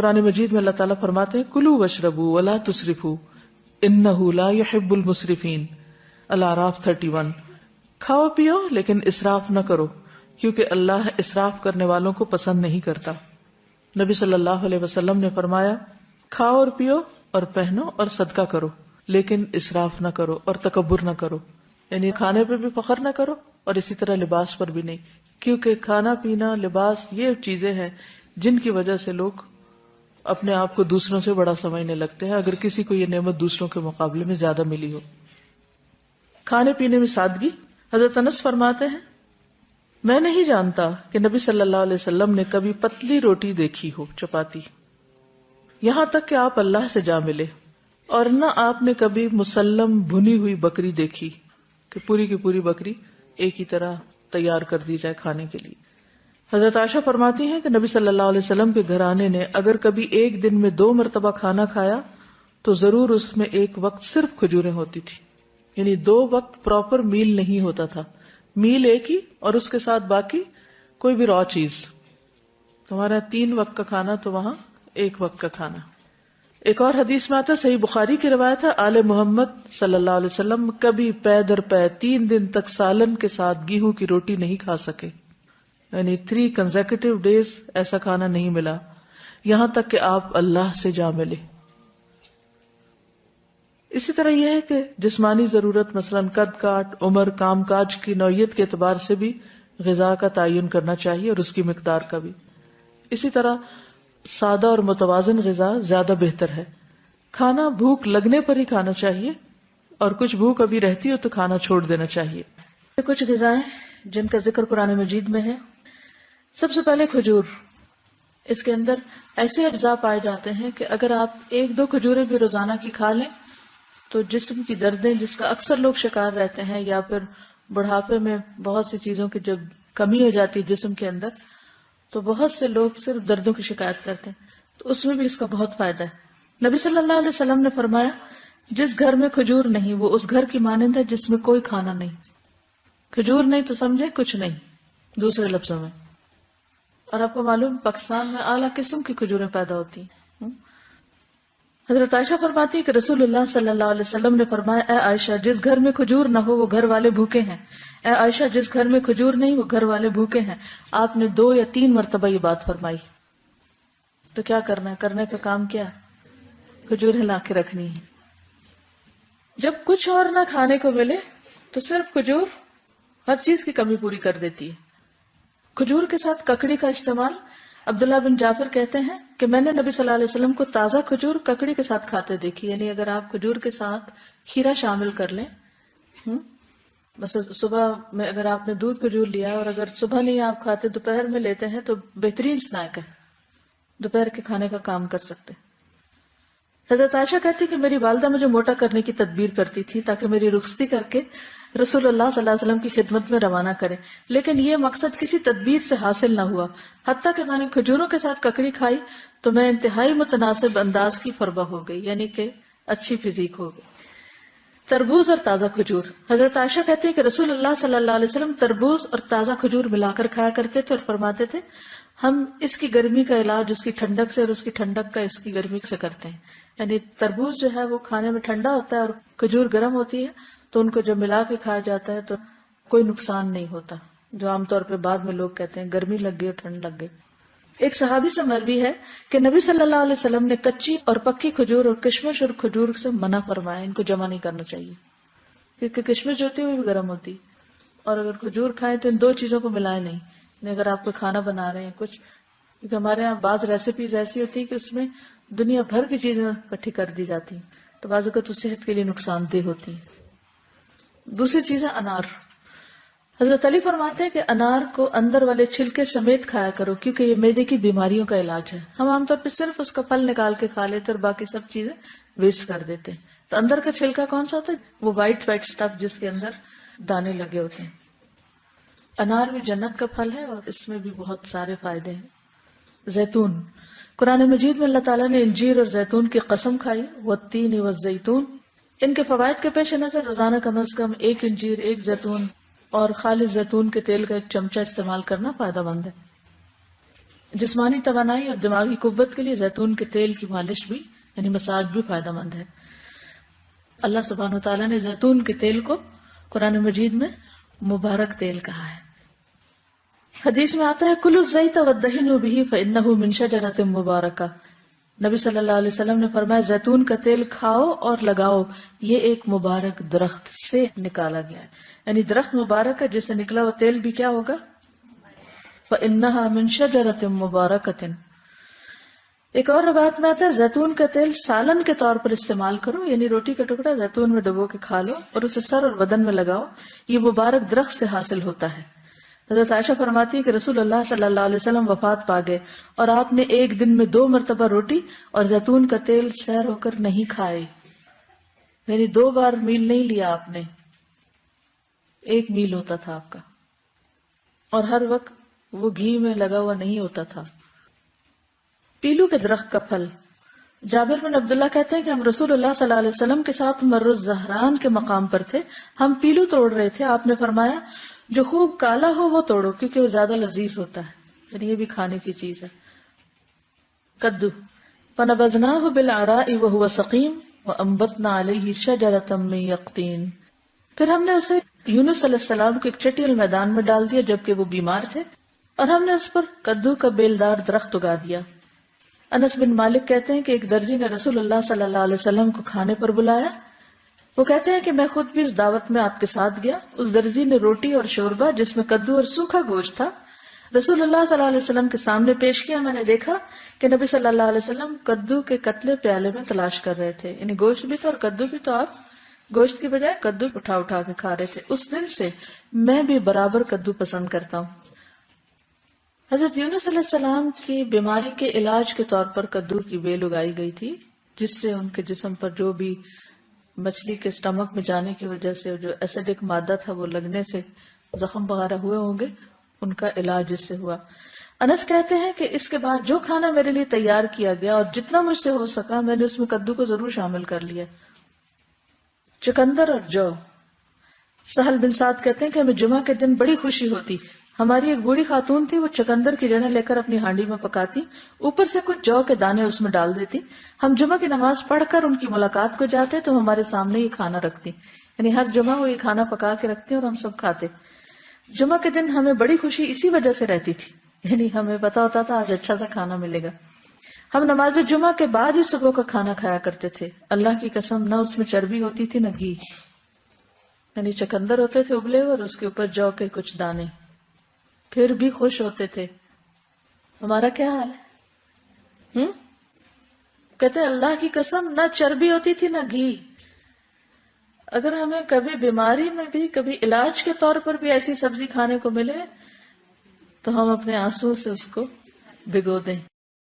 قرآن مجید میں اللہ تعالیٰ فرماتے ہیں کلوا واشربوا ولا تسرفوا انہ لا يحب المسرفین، الاعراف 31۔ کھاؤ پیو لیکن اسراف نہ کرو کیونکہ اللہ اسراف کرنے والوں کو پسند نہیں کرتا۔ نبی صلی اللہ علیہ وسلم نے فرمایا کھاؤ اور پیو اور پہنو اور صدقہ کرو لیکن اسراف نہ کرو اور تکبر نہ کرو، یعنی کھانے پہ بھی فخر نہ کرو اور اسی طرح لباس پر بھی نہیں، کیونکہ کھانا پینا لباس یہ چیزیں ہیں جن کی وجہ سے لوگ اپنے آپ کو دوسروں سے بڑا سمجھنے لگتے ہیں اگر کسی کو یہ نعمت دوسروں کے مقابلے میں زیادہ ملی ہو۔ کھانے پینے میں سادگی۔ حضرت انس فرماتے ہیں میں نہیں جانتا کہ نبی صلی اللہ علیہ وسلم نے کبھی پتلی روٹی دیکھی ہو، چپاتی، یہاں تک کہ آپ اللہ سے جا ملے، اور نہ آپ نے کبھی مسلم بھنی ہوئی بکری دیکھی کہ پوری کی پوری بکری ایک ہی طرح تیار کر دی جائے کھانے کے لیے۔ حضرت عائشہ فرماتی ہیں کہ نبی صلی اللہ علیہ وسلم کے گھرانے نے اگر کبھی ایک دن میں 2 مرتبہ کھانا کھایا تو ضرور اس میں ایک وقت صرف کھجوریں ہوتی تھی، یعنی 2 وقت پراپر میل نہیں ہوتا تھا، میل ایک ہی اور اس کے ساتھ باقی کوئی بھی را چیز۔ تمہارا 3 وقت کا کھانا تو وہاں 1 وقت کا کھانا۔ ایک اور حدیث میں آتا ہے، صحیح بخاری کی روایت ہے، آل محمد صلی اللہ علیہ وسلم کبھی پے در پے 3 دن تک سالن کے ساتھ گیہوں کی روٹی نہیں کھا سکے، یعنی 3 کنزیکٹیو ڈیز ایسا کھانا نہیں ملا یہاں تک کہ آپ اللہ سے جا ملے۔ اسی طرح یہ ہے کہ جسمانی ضرورت مثلا قد کاٹ، عمر، کام کاج کی نوعیت کے اعتبار سے بھی غذا کا تعین کرنا چاہیے اور اس کی مقدار کا بھی۔ اسی طرح سادہ اور متوازن غذا زیادہ بہتر ہے۔ کھانا بھوک لگنے پر ہی کھانا چاہیے اور کچھ بھوک ابھی رہتی ہو تو کھانا چھوڑ دینا چاہیے۔ کچھ غذائیں جن کا ذکر قرآن مجید میں ہے، سب سے پہلے کھجور۔ اس کے اندر ایسے اجزاء پائے جاتے ہیں کہ اگر آپ 1-2 کھجوریں بھی روزانہ کی کھا لیں تو جسم کی دردیں جس کا اکثر لوگ شکار رہتے ہیں، یا پھر بڑھاپے میں بہت سی چیزوں کی جب کمی ہو جاتی ہے جسم کے اندر تو بہت سے لوگ صرف دردوں کی شکایت کرتے ہیں، تو اس میں بھی اس کا بہت فائدہ ہے۔ نبی صلی اللہ علیہ وسلم نے فرمایا جس گھر میں کھجور نہیں وہ اس گھر کی مانند ہے جس میں کوئی کھانا نہیں۔ کھجور نہیں تو سمجھے کچھ نہیں دوسرے لفظوں میں۔ اور آپ کو معلوم پاکستان میں اعلیٰ قسم کی کھجوریں پیدا ہوتی ہیں۔ حضرت عائشہ فرماتی ہے کہ رسول اللہ صلی اللہ علیہ وسلم نے فرمایا اے عائشہ جس گھر میں کھجور نہ ہو وہ گھر والے بھوکے ہیں، اے عائشہ جس گھر میں کھجور نہیں وہ گھر والے بھوکے ہیں۔ آپ نے 2 یا 3 مرتبہ یہ بات فرمائی۔ تو کیا کرنا ہے؟ کرنے کا کام کیا؟ کھجوریں لا کے رکھنی ہے۔ جب کچھ اور نہ کھانے کو ملے تو صرف کھجور ہر چیز کی کمی پوری کر دیتی ہے۔ کھجور کے ساتھ ککڑی کا استعمال، عبداللہ بن جعفر کہتے ہیں کہ میں نے نبی صلی اللہ علیہ وسلم کو تازہ کھجور ککڑی کے ساتھ کھاتے دیکھی، یعنی اگر آپ کھجور کے ساتھ کھیرا شامل کر لیں، بس صبح میں اگر آپ نے دودھ کھجور لیا اور اگر صبح نہیں آپ کھاتے دوپہر میں لیتے ہیں تو بہترین سنیک ہے، دوپہر کے کھانے کا کام کر سکتے۔ حضرت عائشہ کہتی کہ میری والدہ مجھے موٹا کرنے کی تدبیر کرتی تھی تاکہ میری رخصتی کر کے رسول اللہ صلی اللہ علیہ وسلم کی خدمت میں روانہ کرے، لیکن یہ مقصد کسی تدبیر سے حاصل نہ ہوا۔ حتیٰ کہ میں نے کھجوروں کے ساتھ ککڑی کھائی تو میں انتہائی متناسب انداز کی فربہ ہو گئی، یعنی کہ اچھی فزیک ہو گئی۔ تربوز اور تازہ کھجور، حضرت عائشہ کہتے ہیں کہ رسول اللہ صلی اللہ علیہ وسلم تربوز اور تازہ کھجور ملا کر کھایا کرتے تھے اور فرماتے تھے ہم اس کی گرمی کا علاج اس کی ٹھنڈک سے اور اس کی ٹھنڈک کا اس کی گرمی سے کرتے ہیں، یعنی تربوز جو ہے وہ کھانے میں ٹھنڈا ہوتا ہے اور کھجور گرم ہوتی ہے تو ان کو جب ملا کے کھایا جاتا ہے تو کوئی نقصان نہیں ہوتا، جو عام طور پہ بعد میں لوگ کہتے ہیں گرمی لگ گئی اور ٹھنڈ لگ گئی۔ ایک صحابی سے مروی ہے کہ نبی صلی اللہ علیہ وسلم نے کچی اور پکی کھجور اور کشمش اور کھجور سے منع فرمایا، ان کو جمع نہیں کرنا چاہیے کیونکہ کشمش جو ہوتی ہے وہ بھی گرم ہوتی، اور اگر کھجور کھائیں تو ان 2 چیزوں کو ملائیں نہیں، یعنی اگر آپ کو کھانا بنا رہے ہیں کچھ، کیونکہ ہمارے یہاں بعض ریسیپیز ایسی ہوتی ہے کہ اس میں دنیا بھر کی چیزیں اکٹھی کر دی جاتی ہیں تو بعض اوقات تو صحت کے لیے نقصان دہ ہوتی ہیں۔ دوسری چیز ہے انار۔ حضرت علی فرماتے ہیں کہ انار کو اندر والے چھلکے سمیت کھایا کرو کیونکہ یہ معدے کی بیماریوں کا علاج ہے۔ ہم عام طور پہ صرف اس کا پھل نکال کے کھا لیتے اور باقی سب چیزیں ویسٹ کر دیتے ہیں، تو اندر کا چھلکا کون سا ہوتا ہے؟ وہ وائٹ اسٹف جس کے اندر دانے لگے ہوتے ہیں۔ انار بھی جنت کا پھل ہے اور اس میں بھی بہت سارے فائدے ہیں۔ زیتون، قرآن مجید میں اللہ تعالیٰ نے انجیر اور زیتون کی قسم کھائی، والتین والزیتون۔ ان کے فوائد کے پیش نظر روزانہ کم از کم 1 انجیر، 1 زیتون اور خالص زیتون کے تیل کا 1 چمچہ استعمال کرنا فائدہ مند ہے۔ جسمانی توانائی اور دماغی قوت کے لیے زیتون کے تیل کی مالش بھی یعنی مساج بھی فائدہ مند ہے. اللہ سبحانہ وتعالیٰ نے زیتون کے تیل کو قرآن مجید میں مبارک تیل کہا ہے. حدیث میں آتا ہے کلوا الزیت وادہنوا بہ فانہ من شجرۃ مبارکہ. نبی صلی اللہ علیہ وسلم نے فرمایا زیتون کا تیل کھاؤ اور لگاؤ، یہ ایک مبارک درخت سے نکالا گیا ہے، یعنی درخت مبارک ہے جس سے نکلا وہ تیل بھی کیا ہوگا؟ فإنها من شجرۃ مبارکۃ. ایک اور روایت میں آتا ہے زیتون کا تیل سالن کے طور پر استعمال کرو، یعنی روٹی کا ٹکڑا زیتون میں ڈبو کے کھا لو اور اسے سر اور بدن میں لگاؤ، یہ مبارک درخت سے حاصل ہوتا ہے. حضرت عائشہ فرماتی ہے کہ رسول اللہ صلی اللہ علیہ وسلم وفات پا گئے اور آپ نے ایک دن میں 2 مرتبہ روٹی اور زیتون کا تیل سیر ہو کر نہیں کھائے، یعنی 2 بار میل نہیں لیا آپ نے، 1 میل ہوتا تھا آپ کا، اور ہر وقت وہ گھی میں لگا ہوا نہیں ہوتا تھا. پیلو کے درخت کا پھل. جابر بن عبداللہ کہتے ہیں کہ ہم رسول اللہ صلی اللہ علیہ وسلم کے ساتھ مر الزہران کے مقام پر تھے، ہم پیلو توڑ رہے تھے، آپ نے فرمایا جو خوب کالا ہو وہ توڑو کیونکہ وہ زیادہ لذیذ ہوتا ہے، یعنی یہ بھی کھانے کی چیز ہے. کدو. فنبذناہ بالعراء وهو سقیم وانبتنا علیہ شجرۃ من یقطین. پھر ہم نے اسے یونس علیہ السلام کو ایک چٹیل میدان میں ڈال دیا جبکہ وہ بیمار تھے، اور ہم نے اس پر کدو کا بیلدار درخت اگا دیا. انس بن مالک کہتے ہیں کہ ایک درزی نے رسول اللہ صلی اللہ علیہ وسلم کو کھانے پر بلایا. وہ کہتے ہیں کہ میں خود بھی اس دعوت میں آپ کے ساتھ گیا. اس درزی نے روٹی اور شوربہ جس میں کدو اور سوکھا گوشت تھا رسول اللہ صلی اللہ علیہ وسلم کے سامنے پیش کیا. میں نے دیکھا کہ نبی صلی اللہ علیہ وسلم کدو کے قطلے پیالے میں تلاش کر رہے تھے، یعنی گوشت بھی تھا اور کدو بھی، تو آپ گوشت کی بجائے کدو اٹھا اٹھا کے کھا رہے تھے. اس دن سے میں بھی برابر کدو پسند کرتا ہوں. حضرت یونس علیہ السلام کی بیماری کے علاج کے طور پر کدو کی بیل اگائی گئی تھی، جس سے ان کے جسم پر جو بھی مچھلی کے اسٹمک میں جانے کی وجہ سے جو ایسیڈک مادہ تھا وہ لگنے سے زخم وغیرہ ہوئے ہوں گے، ان کا علاج اس سے ہوا. انس کہتے ہیں کہ اس کے بعد جو کھانا میرے لیے تیار کیا گیا اور جتنا مجھ سے ہو سکا میں نے اس میں کدو کو ضرور شامل کر لیا. چقندر اور جو. سہل بن سعد کہتے ہیں کہ ہمیں جمعہ کے دن بڑی خوشی ہوتی. ہماری ایک بوڑھی خاتون تھی، وہ چقندر کی جڑیں لے کر اپنی ہانڈی میں پکاتی، اوپر سے کچھ جو کے دانے اس میں ڈال دیتی. ہم جمعہ کی نماز پڑھ کر ان کی ملاقات کو جاتے تو ہمارے سامنے یہ کھانا رکھتی، یعنی ہر جمعہ وہ یہ کھانا پکا کے رکھتی اور ہم سب کھاتے. جمعہ کے دن ہمیں بڑی خوشی اسی وجہ سے رہتی تھی، یعنی ہمیں پتا ہوتا تھا آج اچھا سا کھانا ملے گا. ہم نماز جمعہ کے بعد ہی صبح کا کھانا کھایا کرتے تھے. اللہ کی قسم نہ اس میں چربی ہوتی تھی نہ گھی، یعنی چقندر ہوتے تھے ابلے اور اس کے اوپر جو کے کچھ دانے، پھر بھی خوش ہوتے تھے. ہمارا کیا حال ہے؟ کہتے اللہ کی قسم نہ چربی ہوتی تھی نہ گھی. اگر ہمیں کبھی بیماری میں بھی کبھی علاج کے طور پر بھی ایسی سبزی کھانے کو ملے تو ہم اپنے آنسو سے اس کو بھگو دیں.